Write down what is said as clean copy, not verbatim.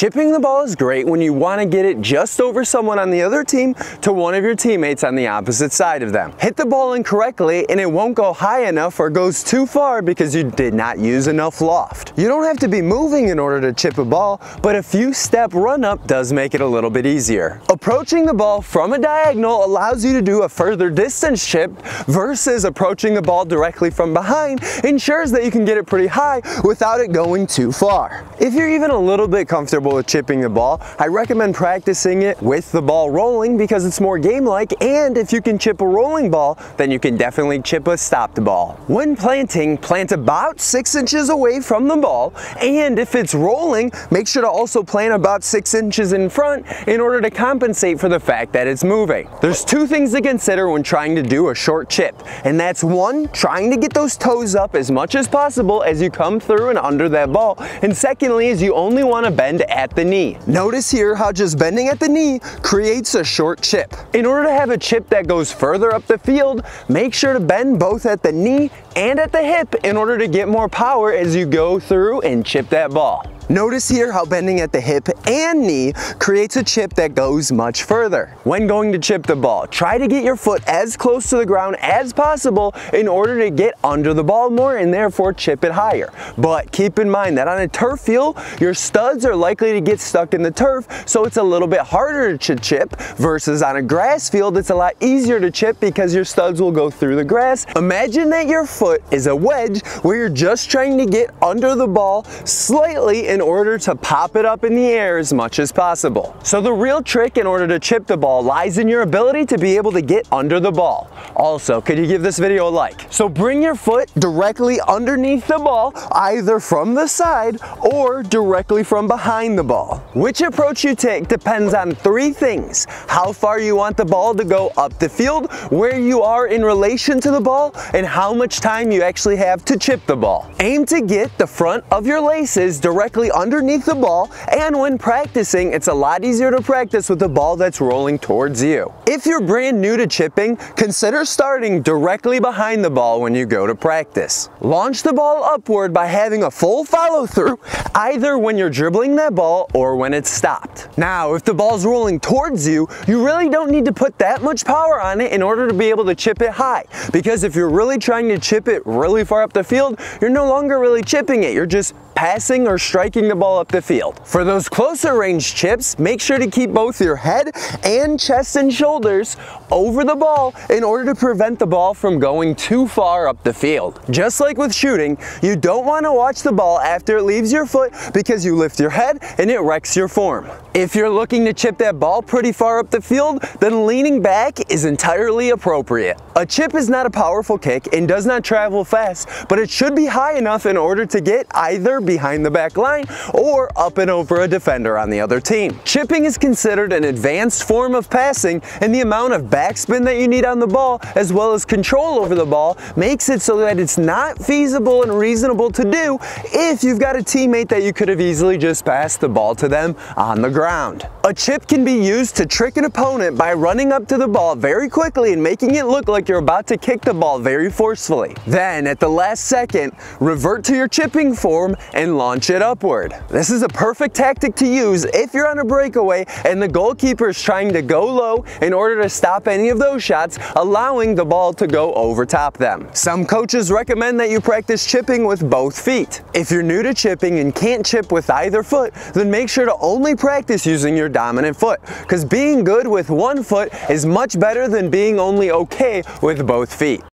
Chipping the ball is great when you want to get it just over someone on the other team to one of your teammates on the opposite side of them. Hit the ball incorrectly and it won't go high enough or goes too far because you did not use enough loft. You don't have to be moving in order to chip a ball, but a few step run up does make it a little bit easier. Approaching the ball from a diagonal allows you to do a further distance chip versus approaching the ball directly from behind ensures that you can get it pretty high without it going too far. If you're even a little bit comfortable with chipping the ball, I recommend practicing it with the ball rolling because it's more game-like, and if you can chip a rolling ball, then you can definitely chip a stopped ball. When planting, plant about 6 inches away from the ball, and if it's rolling, make sure to also plant about 6 inches in front in order to compensate for the fact that it's moving. There's two things to consider when trying to do a short chip, and that's one, trying to get those toes up as much as possible as you come through and under that ball, and secondly is you only want to bend at the knee. Notice here how just bending at the knee creates a short chip. In order to have a chip that goes further up the field, make sure to bend both at the knee and at the hip in order to get more power as you go through and chip that ball. Notice here how bending at the hip and knee creates a chip that goes much further. When going to chip the ball, try to get your foot as close to the ground as possible in order to get under the ball more and therefore chip it higher. But keep in mind that on a turf field, your studs are likely to get stuck in the turf, so it's a little bit harder to chip versus on a grass field, it's a lot easier to chip because your studs will go through the grass. Imagine that your foot is a wedge where you're just trying to get under the ball slightly in order to pop it up in the air as much as possible. So the real trick in order to chip the ball lies in your ability to be able to get under the ball. Also, could you give this video a like? So bring your foot directly underneath the ball, either from the side or directly from behind the ball. Which approach you take depends on three things: how far you want the ball to go up the field, where you are in relation to the ball, and how much time you actually have to chip the ball. Aim to get the front of your laces directly underneath the ball, and when practicing, it's a lot easier to practice with the ball that's rolling towards you. If you're brand new to chipping, consider starting directly behind the ball when you go to practice. Launch the ball upward by having a full follow through, either when you're dribbling that ball or when it's stopped. Now, if the ball's rolling towards you, you really don't need to put that much power on it in order to be able to chip it high, because if you're really trying to chip it really far up the field, you're no longer really chipping it, you're just passing or striking the ball up the field. For those closer range chips, make sure to keep both your head and chest and shoulders over the ball in order to prevent the ball from going too far up the field. Just like with shooting, you don't want to watch the ball after it leaves your foot because you lift your head and it wrecks your form. If you're looking to chip that ball pretty far up the field, then leaning back is entirely appropriate. A chip is not a powerful kick and does not travel fast, but it should be high enough in order to get either behind the back line or up and over a defender on the other team. Chipping is considered an advanced form of passing, and the amount of backspin that you need on the ball as well as control over the ball makes it so that it's not feasible and reasonable to do if you've got a teammate that you could have easily just passed the ball to them on the ground. A chip can be used to trick an opponent by running up to the ball very quickly and making it look like you're about to kick the ball very forcefully. Then at the last second, revert to your chipping form and launch it upward. This is a perfect tactic to use if you're on a breakaway and the goalkeeper is trying to go low in order to stop any of those shots, allowing the ball to go over top them. Some coaches recommend that you practice chipping with both feet. If you're new to chipping and can't chip with either foot, then make sure to only practice using your dominant foot, because being good with one foot is much better than being only okay with both feet.